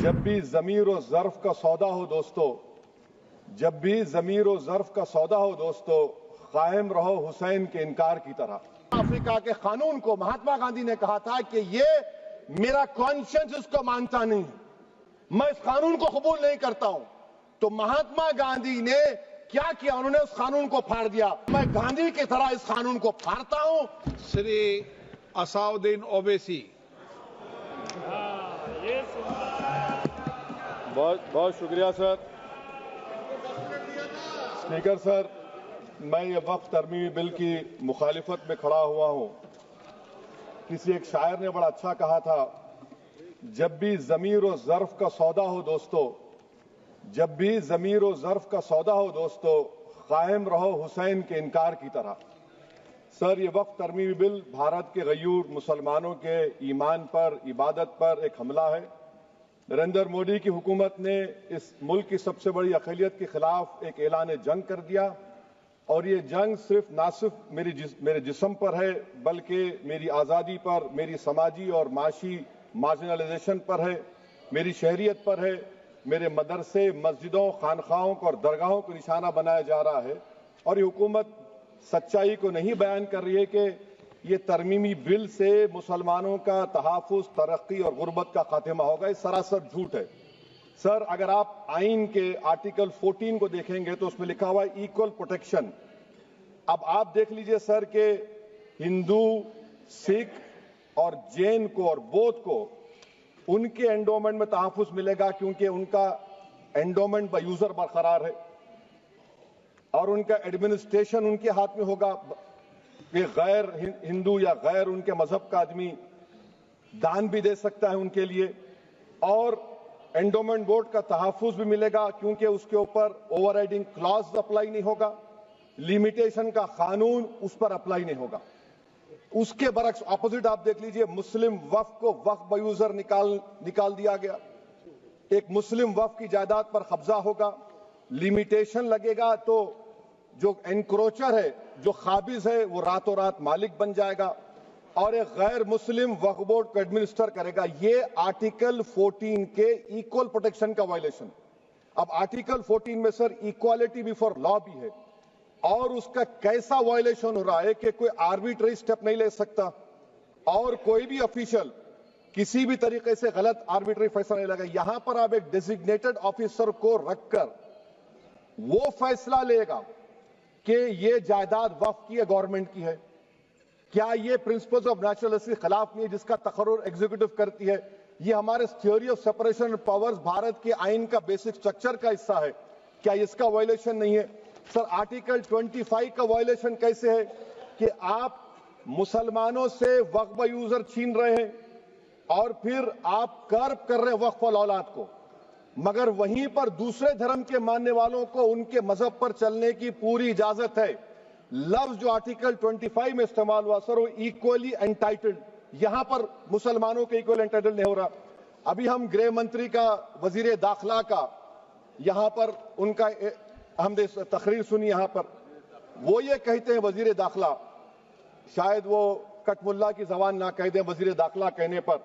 जब भी ज़मीर और ज़र्फ का सौदा हो दोस्तों, जब भी ज़मीर और ज़र्फ का सौदा हो दोस्तों, कायम रहो हुसैन के इनकार की तरह। अफ्रीका के कानून को महात्मा गांधी ने कहा था कि ये मेरा कॉन्शियंस इसको मानता नहीं है, मैं इस कानून को कबूल नहीं करता हूं। तो महात्मा गांधी ने क्या किया, उन्होंने उस कानून को फाड़ दिया। मैं गांधी की तरह इस कानून को फाड़ता हूं। श्री असाउद्दीन ओवैसी। बहुत शुक्रिया सर। स्पीकर सर, मैं ये वक्फ तरमीमी बिल की मुखालिफत में खड़ा हुआ हूं। किसी एक शायर ने बड़ा अच्छा कहा था, जब भी ज़मीर और ज़र्फ का सौदा हो दोस्तों, जब भी ज़मीर और ज़र्फ का सौदा हो दोस्तों, कायम रहो हुसैन के इनकार की तरह। सर, ये वक्फ तरमीमी बिल भारत के गयूर मुसलमानों के ईमान पर, इबादत पर एक हमला है। नरेंद्र मोदी की हुकूमत ने इस मुल्क की सबसे बड़ी अक़लियत के खिलाफ एक ऐलान जंग कर दिया, और ये जंग ना सिर्फ मेरे जिस्म पर है, बल्कि मेरी आज़ादी पर, मेरी समाजी और माशी मार्जिनलाइजेशन पर है, मेरी शहरियत पर है, मेरे मदरसे, मस्जिदों, खानखाहों और दरगाहों को निशाना बनाया जा रहा है। और ये हुकूमत सच्चाई को नहीं बयान कर रही है कि ये तरमीमी बिल से मुसलमानों का तहफ़्फ़ुज़, तरक्की और गुर्बत का खात्मा होगा। ये सरासर झूठ है। सर, अगर आप आइन के आर्टिकल 14 को देखेंगे तो उसमें लिखा हुआ है इक्वल प्रोटेक्शन। अब आप देख लीजिए सर कि हिंदू, सिख और जैन को और बौद्ध को उनके एंडोमेंट में तहफ़्फ़ुज़ मिलेगा, क्योंकि उनका एंडोमेंट बाय यूजर बरकरार है और उनका एडमिनिस्ट्रेशन उनके हाथ में होगा कि गैर हिंदू या गैर उनके मजहब का आदमी दान भी दे सकता है उनके लिए, और एंडोमेंट बोर्ड का तहफ़्फ़ुज़ भी मिलेगा, क्योंकि उसके ऊपर ओवरराइडिंग क्लॉज अप्लाई नहीं होगा, लिमिटेशन का कानून उस पर अप्लाई नहीं होगा। उसके बरक्स ऑपोजिट आप देख लीजिए, मुस्लिम वक्फ को वक्फ बाय यूजर निकाल दिया गया। एक मुस्लिम वक्फ की जायदाद पर कब्जा होगा, लिमिटेशन लगेगा तो जो एनक्रोचर है, जो खाबिज है, वो रातों रात मालिक बन जाएगा और एक गैर मुस्लिम वक्फ बोर्ड को एडमिनिस्टर करेगा। ये आर्टिकल 14 के इक्वल प्रोटेक्शन का वायलेशन। अब आर्टिकल 14 में सर इक्वालिटी बिफोर लॉ भी है, और उसका कैसा वायलेशन हो रहा है कि कोई आर्बिट्ररी स्टेप नहीं ले सकता और कोई भी ऑफिशियल किसी भी तरीके से गलत आर्बिट्ररी फैसला नहीं लगा। यहां पर आप एक डेजिग्नेटेड ऑफिसर को रखकर वो फैसला लेगा कि ये जायदाद वक्फ की है, गवर्नमेंट की है। क्या ये प्रिंसिपल्स ऑफ नेचुरलिटी के खिलाफ नहीं है जिसका तकर्रुर एग्जीक्यूटिव करती है? ये हमारे theory of separation of powers, Bharat के आइन का बेसिक स्ट्रक्चर का हिस्सा है। क्या इसका वायलेशन नहीं है? सर, आर्टिकल 25 का वायलेशन कैसे है कि आप मुसलमानों से वक्फ बाय यूजर छीन रहे हैं और फिर आप कर्ब कर रहे हैं वक्फ वाल औलाद को, मगर वहीं पर दूसरे धर्म के मानने वालों को उनके मजहब पर चलने की पूरी इजाजत है। लफ्ज जो आर्टिकल 25 में इस्तेमाल हुआ सर, वो इक्वली एंटाइटल्ड, यहां पर मुसलमानों के इक्वल एंटाइटल्ड नहीं हो रहा। अभी हम गृह मंत्री का, वजीर दाखिला का यहां पर उनका हमने तकरीर सुनी, यहां पर वो ये कहते हैं, वजीर दाखिला, शायद वो कटमुल्ला की जबान ना कह दे, वजीर दाखिला कहने पर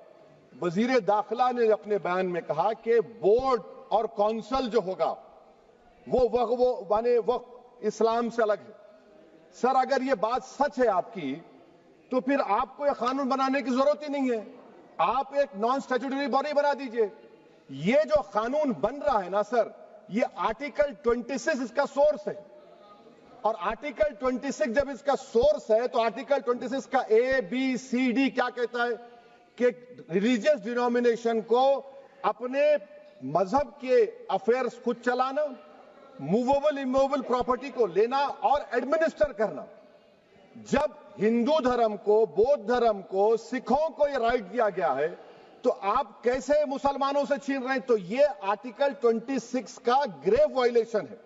वजीर दाखिला ने अपने बयान में कहा कि बोर्ड और काउंसिल जो होगा वो माने वक्फ इस्लाम से अलग है। सर, अगर ये बात सच है आपकी, तो फिर आपको ये कानून बनाने की जरूरत ही नहीं है, आप एक नॉन स्टैट्यूटरी बॉडी बना दीजिए। ये जो कानून बन रहा है ना सर, ये आर्टिकल 26 इसका सोर्स है, और आर्टिकल 26 जब इसका सोर्स है तो आर्टिकल 26 का ABCD क्या कहता है कि रिलीजियस डिनोमिनेशन को अपने मजहब के अफेयर्स खुद चलाना, मूवेबल इमूवेबल प्रॉपर्टी को लेना और एडमिनिस्टर करना। जब हिंदू धर्म को, बौद्ध धर्म को, सिखों को यह राइट दिया गया है, तो आप कैसे मुसलमानों से छीन रहे हैं? तो ये आर्टिकल 26 का ग्रेव वायलेशन है।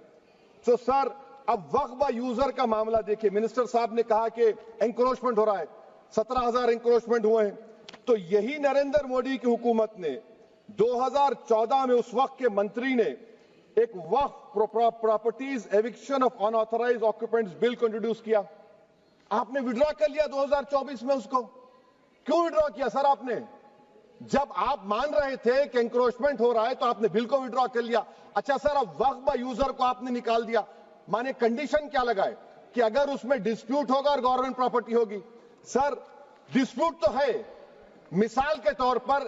तो सर, अब वक्फ बाय यूजर का मामला देखिए, मिनिस्टर साहब ने कहा कि एंक्रोचमेंट हो रहा है, 17,000 एंक्रोचमेंट हुए हैं। तो यही नरेंद्र मोदी की हुकूमत ने 2014 में उस वक्त के मंत्री ने एक Waqf properties eviction of unauthorised occupants bill को इंट्रोड्यूस किया। आपने विड्रॉ कर लिया 2024 में उसको। क्यों विड्रॉ किया सर आपने? جب آپ مان رہے تھے کہ انکروچمنٹ ہو رہا ہے تو آپ نے بل کو وڈرا کر لیا. اچھا سر, اب وقف با یوزر کو آپ نے نکال دیا. مانے کنڈیشن کیا لگائے کہ اگر اس میں ڈسپیوٹ ہوگا اور گورنمنٹ پراپرٹی ہوگی. سر ڈسپیوٹ تو ہے. مثال کے طور پر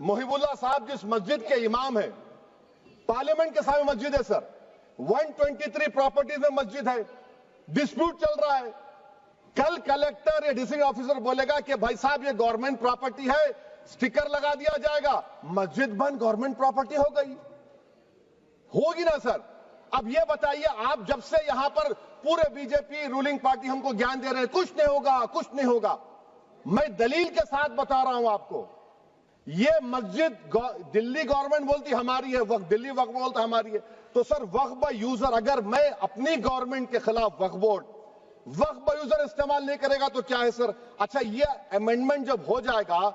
محب اللہ صاحب جس مسجد کے امام ہیں, پارلیمنٹ کے سامنے مسجد ہے سر, 123 پراپرٹیز میں مسجد ہے, ڈسپیوٹ چل رہا ہے. کل کلیکٹر یا ڈسٹرکٹ آفیسر بولے گا کہ بھائی صاحب یہ گورنمنٹ پراپرٹی ہے, سٹیکر لگا دیا جائے گا, مسجد بند, گورنمنٹ پراپرٹی ہو گئی. ہوگی نا سر؟ اب یہ بتائیے, آپ جب سے یہاں پر پورے بی جے پی رولنگ پارٹی ہم کو گیان دے رہے ہیں کچھ نہیں ہوگا, کچھ نہیں ہوگا. میں دلیل کے ساتھ بتا رہا ہوں آپ کو, یہ مسجد دلی گورنمنٹ بولتی ہماری ہے, وقف دلی وقف بولتا ہماری ہے. تو سر وقف با یوزر, اگر میں اپنی گورنمنٹ کے خلاف وقف بورڈ وقف با یوزر استعمال نہیں کرے گا تو کیا ہے سر؟ اچھا یہ امینڈمنٹ جب ہو جائے گا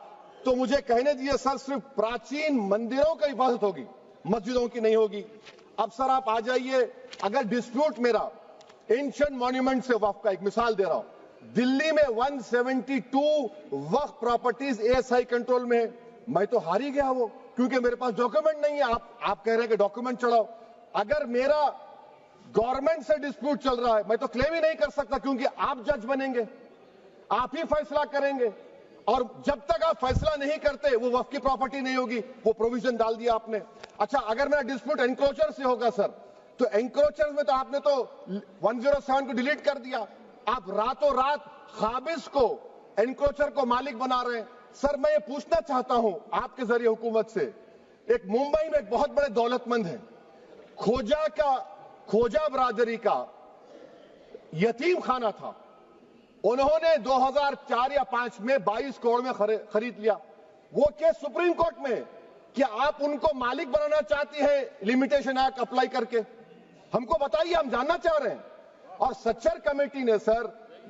تو مجھے کہنے دیجیے سر, صرف پراچین مندروں کی حفاظت ہوگی, مسجدوں کی نہیں ہوگی. اب سر آپ آ جائیے, اگر ڈسپیوٹ میرا اینشنٹ مانیومنٹ سے وقف کا, ایک مثال دے رہا ہوں, دلی میں 172 وقف پراپرٹیز ASI کنٹرول میں ہے. میں تو ہار ہی گیا وہ, کیونکہ میرے پاس ڈاکیومنٹ نہیں ہے. آپ کہہ رہے ہیں کہ ڈاکیومنٹ چڑھاؤ. اگر میرا گورنمنٹ سے ڈسپیوٹ چل رہا ہے میں تو کلیم ہی نہیں کر سکتا, کیونکہ آپ جج بنیں گے, آپ ہی فیصلہ کریں گے, اور جب تک آپ فیصلہ نہیں کرتے وہ وقف کی پراپرٹی نہیں ہوگی. وہ پروویژن ڈال دیا آپ نے. اچھا اگر میرا ڈسپیوٹ انکروچر سے ہوگا سر, تو انکروچر میں تو آپ نے تو 107 کو ڈیلیٹ کر دیا. آپ راتوں رات قابض کو, انکروچر کو مالک بنا رہے ہیں. سر میں یہ پوچھنا چاہتا ہوں آپ کے ذریعے حکومت سے, ایک ممبئی میں ایک بہت بڑے دولت مند ہیں, کھوجا برادری کا یتیم خانہ تھا, انہوں نے 2004 یا 2005 میں 22 کروڑ میں خرید لیا. وہ کیس سپریم کورٹ میں کہ آپ ان کو مالک بنانا چاہتی ہے لمیٹیشن ایکٹ اپلائی کر کے, ہم کو بتائیے, ہم جاننا چاہ رہے ہیں. اور سچر کمیٹی نے سر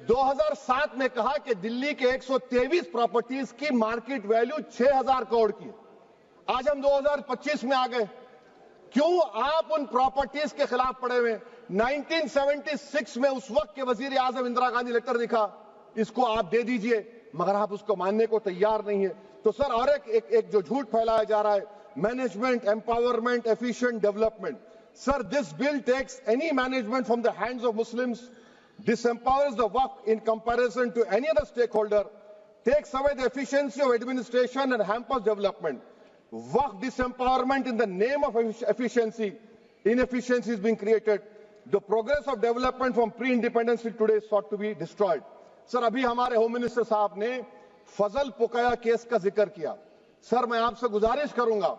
2007 میں کہا کہ دلی کے 123 پراپرٹیز کی مارکیٹ ویلیو 6000 کروڑ کی. آج ہم 2025 میں آ گئے, کیوں آپ ان پراپرٹیز کے خلاف پڑے ہوئے؟ 1976 میں اس وقت کے وزیر اعظم اندرا گاندھی لیٹر لکھا, اس کو آپ دے دیجئے, مگر آپ اس کو ماننے کو تیار نہیں ہے. تو سر اور ایک جو جھوٹ پھیلایا جا رہا ہے, management empowerment efficient development. Sir this bill takes any management from the hands of Muslims, disempowers the waqf in comparison to any other stakeholder, takes away the efficiency of administration and hampers development. Waqf disempowerment in the name of efficiency, inefficiency is being created. The progress of development from pre-independence till today is sought to be destroyed. Sir, ابھی ہمارے home minister صاحب نے فضل پوکیا case کا ذکر کیا. سر میں آپ سے گزارش کروں گا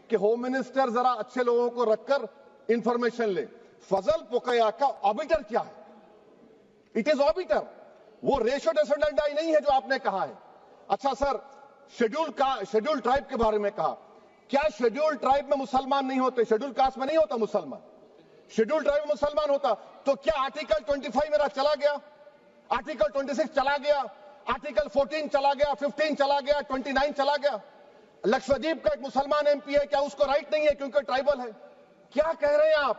کہ ہوم منسٹر ذرا اچھے لوگوں کو رکھ کر انفارمیشن لے. فضل پوکیا کا آبیٹر کیا ہے؟ اٹ از آبیٹر, وہ ریشو ڈیسنڈنٹ نہیں ہے جو آپ نے کہا ہے. اچھا سر, شیڈول ٹرائب کے بارے میں کہا, کیا شیڈول ٹرائب میں مسلمان نہیں ہوتے؟ شیڈول کاسٹ میں نہیں ہوتا مسلمان, شیڈول ٹرائب میں مسلمان ہوتا. تو کیا آرٹیکل 25 میرا چلا گیا, آرٹیکل 26 چلا گیا, آرٹیکل 14 چلا گیا, 15 چلا گیا, 29 چلا گیا؟ لکشدیپ کا ایک مسلمان ایم پی ہے, کیا اس کو رائٹ نہیں ہے کیونکہ ٹرائبل ہے؟ کیا کہہ رہے ہیں آپ؟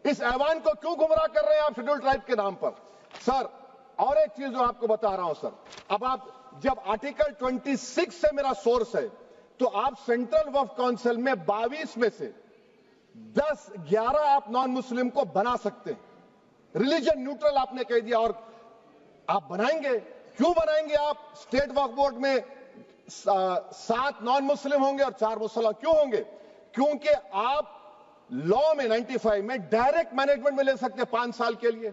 اس ایوان کو کیوں گمراہ کر رہے ہیں آپ شیڈول ٹرائب کے نام پر؟ سر اور ایک چیز جو آپ کو بتا رہا ہوں سر, اب آپ جب آرٹیکل 26 سے میرا سورس ہے تو آپ سینٹرل وقف کونسل میں 22 میں سے 11 آپ نان مسلم کو بنا سکتے ہیں. ریلیجن نیوٹرل آپ نے کہہ دیا, اور آپ بنائیں گے. کیوں بنائیں گے آپ؟ اسٹیٹ وقف بورڈ میں 7 نان مسلم ہوں گے اور 4 مسلمان. کیوں ہوں گے؟ کیونکہ آپ لا میں 95 میں ڈائریکٹ مینجمنٹ میں لے سکتے ہیں 5 سال کے لیے.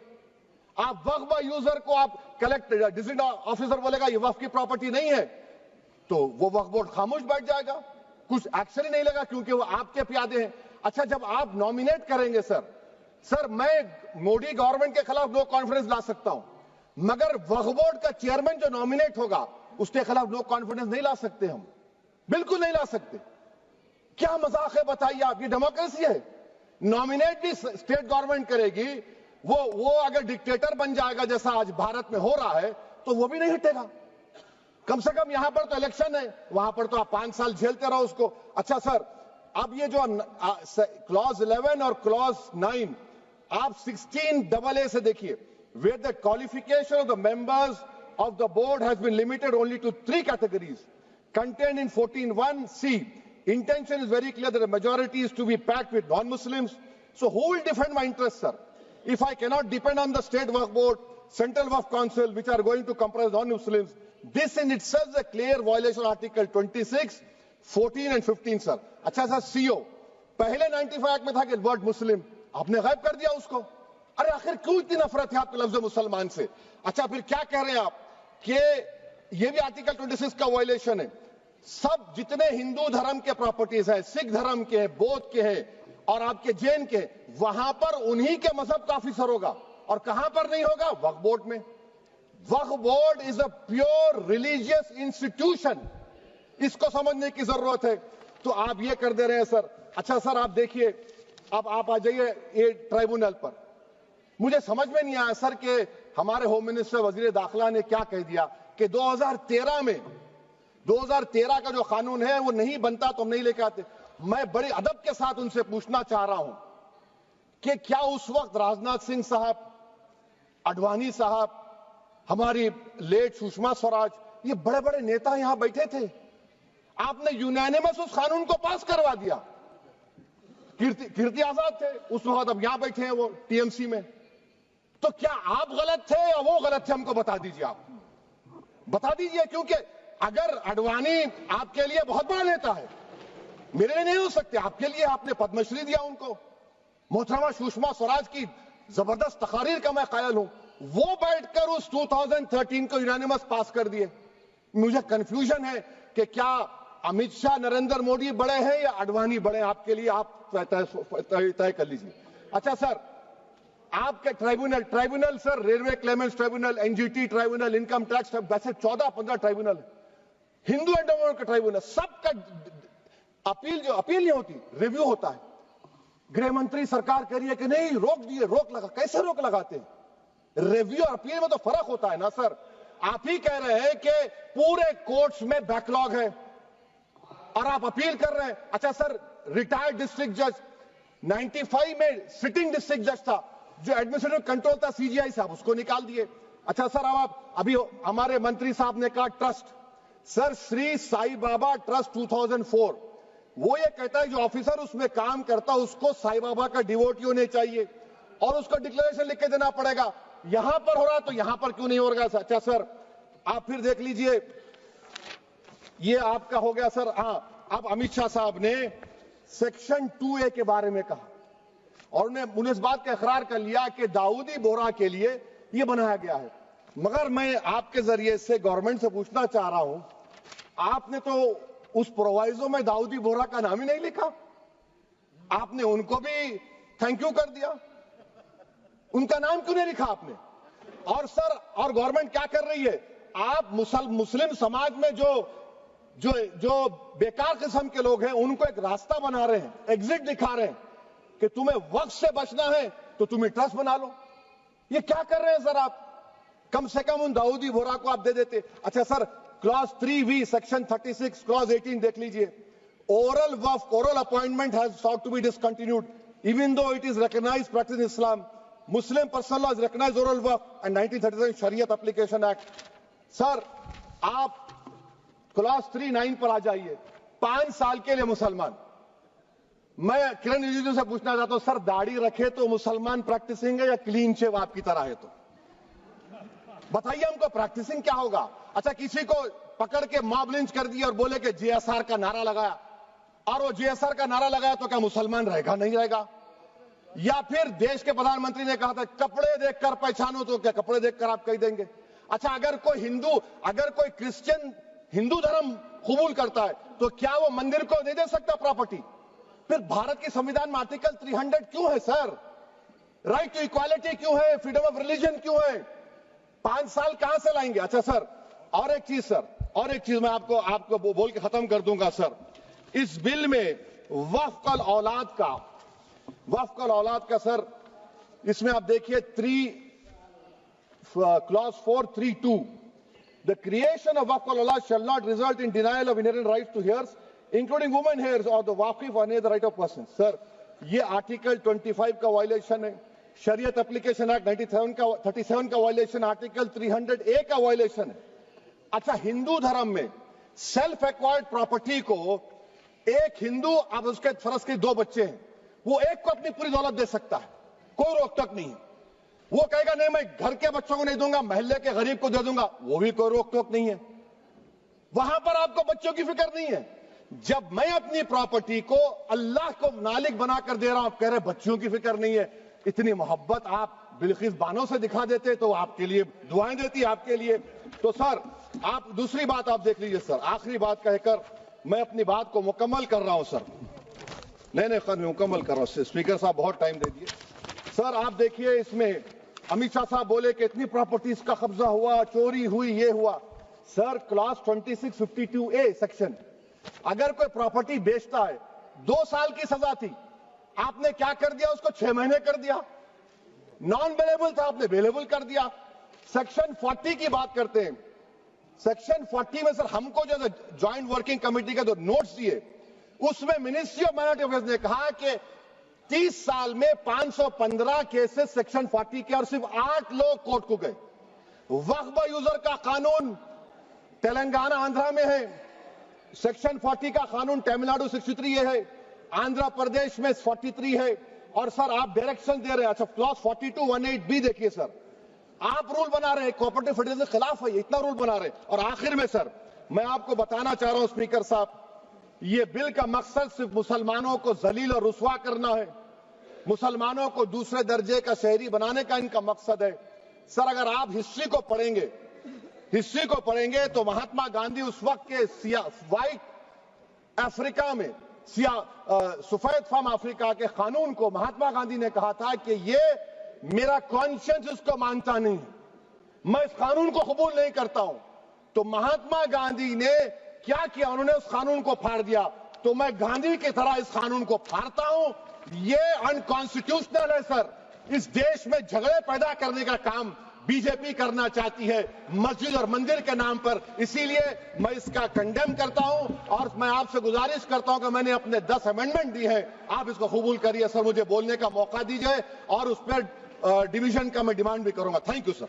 آپ وقف با یوزر کو آپ کلیکٹر ڈسٹرکٹ آفیسر بولے گا یہ وقف کی پراپرٹی نہیں ہے, تو وہ وقف بورڈ خاموش بیٹھ جائے گا, کچھ ایکشن ہی نہیں لگا, کیونکہ وہ آپ کے پیادے ہیں. اچھا جب آپ نامینیٹ کریں گے سر میں مودی گورنمنٹ کے خلاف نو کانفیڈنس لا سکتا ہوں, مگر وقف بورڈ کا چیئرمین جو نامینیٹ ہوگا اس کے خلاف نو کانفیڈنس نہیں لا سکتے, ہم بالکل نہیں لا سکتے. کیا مذاق ہے بتائیے آپ؟ یہ ڈیموکریسی ہے. نامینیٹ بھی اسٹیٹ گورنمنٹ کرے گی, وہ اگر ڈکٹیٹر بن جائے گا جیسا آج بھارت میں ہو رہا ہے تو وہ بھی نہیں ہٹے گا. کم سے کم یہاں پر تو الیکشن ہے, وہاں پر تو آپ 5 سال جھیلتے رہو اس کو. اچھا سر, اب یہ جو کلوز 11 اور کلوز 9 آپ 16AA سے دیکھیے, where the qualification of the members of the board has been limited only to 3 categories. contained in 14(1)(c). Intention is very clear that the majority is to be packed with non-Muslims. So who will defend my interests, sir? If I cannot depend on the State Waqf Board, Central Waqf Council, which are going to comprise non-Muslims, this in itself is a clear violation of Article 26, 14 and 15, sir. अच्छा sir, CO, पहले 95 act में था कि word मुस्लिम, आपने गायब कर दिया उसको. अरे आखिर क्यों इतनी नफरत है आपको लफ्ज मुसलमान से? अच्छा फिर क्या कह रहे हैं आप कि ये भी आर्टिकल 26 का वायलेशन है. सब जितने हिंदू धर्म के प्रॉपर्टीज हैं, सिख धर्म के हैं, बौद्ध के हैं और आपके जैन के, वहां पर उन्हीं के मजहब का ऑफिसर होगा. और कहां पर नहीं होगा? वक्फ बोर्ड में. Waqf board is a pure religious institution. इसको समझने की जरूरत है. तो आप ये कर दे रहे हैं सर. अच्छा सर, आप देखिए, अब आप आ जाइए ये ट्राइब्यूनल पर. मुझे समझ में नहीं आया सर कि हमारे होम मिनिस्टर वजीर दाखिला ने क्या कह दिया कि 2013 का जो कानून है वो नहीं बनता तो हम नहीं लेके आते. मैं बड़े अदब के साथ उनसे पूछना चाह रहा हूं कि क्या उस वक्त राजनाथ सिंह साहब, अडवाणी साहब, हमारी लेट सुषमा स्वराज, ये बड़े बड़े नेता यहां बैठे थे? आपने यूनानिमस उस कानून को पास करवा दिया. कीर्ति आजाद थे उस वक्त, अब यहां बैठे हैं वो टीएमसी में. तो क्या आप गलत थे या वो गलत थे? हमको बता दीजिए, आप बता दीजिए. क्योंकि अगर अडवाणी आपके लिए बहुत बड़ा नेता है, मेरे लिए नहीं हो सकते, आपके लिए आपने पद्मश्री दिया उनको. मोहतरमा सुषमा स्वराज की जबरदस्त तकारीर का मैं कायल हूं. वो बैठकर उस 2013 को यूनानिमस पास कर दिए. मुझे कंफ्यूजन है कि क्या अमित शाह, नरेंद्र मोदी बड़े हैं या अडवाणी बड़े हैं? आपके लिए आप तय कर लीजिए. अच्छा सर, आपके tribunal sir, railway Clements tribunal, NGT tribunal, income tax, वैसे 14-15 ट्राइब्यूनल है. हिंदू एंडोमेंट का ट्राइब्यूनल, सबका अपील नहीं होती, रिव्यू होता है. गृह मंत्री सरकार कह रही है कि नहीं, रोक दिए, रोक लगा. कैसे रोक लगाते हैं? रिव्यू और अपील में तो फर्क होता है ना सर. आप ही कह रहे हैं कि पूरे कोर्ट्स में बैकलॉग है और आप अपील कर रहे हैं. अच्छा सर, रिटायर्ड डिस्ट्रिक्ट जज 95 में सिटिंग डिस्ट्रिक्ट जज था, जो एडमिनिस्ट्रेटिव कंट्रोल था सीजीआई साहब, उसको निकाल दिए. अच्छा सर, अब आप अभी हमारे मंत्री साहब ने कहा trust, sir Shri Sai Baba trust 2004, वो ये कहता है जो ऑफिसर उसमें काम करता उसको साई बाबा का डिवोटी होने चाहिए और उसको डिक्लेरेशन लिख के देना पड़ेगा. यहां पर हो रहा तो यहां पर क्यों नहीं हो रहा? अच्छा सर, आप फिर देख लीजिए, ये आपका हो गया सर. हाँ, अब अमित शाह साहब ने सेक्शन 2A के बारे में कहा और उन्हें इस बात का इकरार कर लिया कि दाऊदी बोहरा के लिए ये बनाया गया है. मगर मैं आपके जरिए से गवर्नमेंट से पूछना चाह रहा हूं, आपने तो उस प्रोवाइजो में दाऊदी बोहरा का नाम ही नहीं लिखा. आपने उनको भी थैंक यू कर दिया, उनका नाम क्यों नहीं लिखा आपने? और सर, और गवर्नमेंट क्या कर रही है? आप मुस्लिम समाज में जो बेकार किस्म के लोग हैं उनको एक रास्ता बना रहे हैं, एग्जिट दिखा रहे हैं कि तुम्हें वक्त से बचना है तो तुम्हें ट्रस्ट बना लो. ये क्या कर रहे हैं सर आप? कम से कम उन दाऊदी बोहरा को आप दे देते. अच्छा sir, clause 3V section 36 clause 18 देख लीजिए. Oral appointment has sought to be discontinued even though it is recognized practice in Islam. Muslim personal law is recognized oral waqf and 1937 Shariat Application Act. Sir, आप clause 3(9) पर आ जाइए. 5 साल के लिए मुसलमान. मैं किरण रिजिजू से पूछना चाहता हूं, सर दाढ़ी रखे तो मुसलमान प्रैक्टिसिंग है या क्लीन शेव आपकी तरह है? तो बताइए हमको, प्रैक्टिसिंग क्या होगा? अच्छा, किसी को पकड़ के मॉब लिंच कर दिया और बोले कि JSR का नारा लगाया, और वो JSR का नारा लगाया तो क्या मुसलमान रहेगा? नहीं रहेगा. या फिर देश के प्रधानमंत्री ने कहा था कपड़े देखकर पहचानो, तो क्या कपड़े देखकर आप कह देंगे? अच्छा, अगर कोई क्रिश्चियन हिंदू धर्म कबूल करता है तो क्या वो मंदिर को नहीं दे सकता प्रॉपर्टी? फिर भारत के संविधान में आर्टिकल 300 क्यों है सर? राइट टू इक्वालिटी क्यों है? फ्रीडम ऑफ रिलीजन क्यों है? 5 साल कहां से लाएंगे? अच्छा सर, और एक चीज सर, और एक चीज मैं आपको बोल के खत्म कर दूंगा सर. इस बिल में वक्फ औलाद का सर, इसमें आप देखिए clause 4(3)(2), the creation of waqf al-awlad shall not result in denial of inherent rights to heirs, including women heirs or the waqif or any other right of person. Sir, ये article 25 का violation है, शरीयत application act 37 का violation, article 300A का violation है. अच्छा, हिंदू धर्म में सेल्फ एक्वायर्ड प्रॉपर्टी को एक हिंदू, अब उसके फर्ज के 2 बच्चे हैं, वो एक को अपनी पूरी दौलत दे सकता है, कोई रोक टोक नहीं। वो कहेगा नहीं मैं घर के बच्चों को नहीं दूंगा, मोहल्ले के गरीब को दे दूंगा, वो भी कोई रोक टोक नहीं है। वहां पर आपको बच्चों की फिक्र नहीं है। जब मैं अपनी प्रॉपर्टी को अल्लाह को मालिक बनाकर दे रहा हूं, आप कह रहे बच्चों की फिक्र नहीं है। इतनी मोहब्बत आप बिल्किस बानो से दिखा देते तो आपके लिए दुआएं देती आपके लिए। तो सर आप दूसरी बात आप देख लीजिए सर, आखिरी बात कहकर मैं अपनी बात को मुकम्मल कर रहा हूं सर। नहीं मुकम्मल कर रहा हूं। स्पीकर साहब बहुत टाइम दे दिए। सर आप देखिए, इसमें अमित शाह साहब बोले कि इतनी प्रॉपर्टीज का कब्जा हुआ, चोरी हुई, ये हुआ। सर क्लास 2652A सेक्शन, अगर कोई प्रॉपर्टी बेचता है 2 साल की सजा थी, आपने क्या कर दिया, उसको 6 महीने कर दिया। नॉन बेलेबल था, आपने बेलेबल कर दिया। सेक्शन 40 की बात करते हैं। सेक्शन 40 में सर हमको जो ज्वाइंट वर्किंग कमेटी का जो नोट्स दिए, उसमें मिनिस्ट्री ऑफ माइनॉरिटी अफेयर्स ने कहा कि 30 साल में 515 केसेस सेक्शन 40 के, और सिर्फ 8 लोग कोर्ट को गए। वक्फ यूजर का कानून तेलंगाना आंध्रा में है, सेक्शन 40 का कानून तमिलनाडु 63 है, आंध्र प्रदेश में 43 है। और सर आप डायरेक्शन दे रहे हैं, अच्छा क्लॉज 4218B देखिए सर, आप रूल बना रहे हैं, कोऑपरेटिव फेडरलिज्म के खिलाफ है, इतना रूल बना रहे हैं। और आखिर में सर मैं आपको बताना चाह रहा हूं स्पीकर साहब, ये बिल का मकसद सिर्फ मुसलमानों को जलील और रुस्वा करना है, मुसलमानों को दूसरे दर्जे का शहरी बनाने का इनका मकसद है। सर अगर आप हिस्ट्री को पढ़ेंगे तो महात्मा गांधी उस वक्त के व्हाइट अफ्रीका में, सफेद फार्म अफ्रीका के कानून को महात्मा गांधी ने कहा था कि ये मेरा कॉन्शियंस इसको मानता नहीं, मैं इस कानून को कबूल नहीं करता हूं। तो महात्मा गांधी ने क्या किया, उन्होंने उस कानून को फाड़ दिया। तो मैं गांधी की तरह इस कानून को फाड़ता हूं। ये अनकॉन्स्टिट्यूशनल है सर। इस देश में झगड़े पैदा करने का काम बीजेपी करना चाहती है मस्जिद और मंदिर के नाम पर, इसीलिए मैं इसका कंडेम करता हूं। और मैं आपसे गुजारिश करता हूं कि मैंने अपने 10 अमेंडमेंट दी हैं, आप इसको कबूल करिए सर, मुझे बोलने का मौका दीजिए और उस पर डिवीजन का मैं डिमांड भी करूंगा। Thank you sir.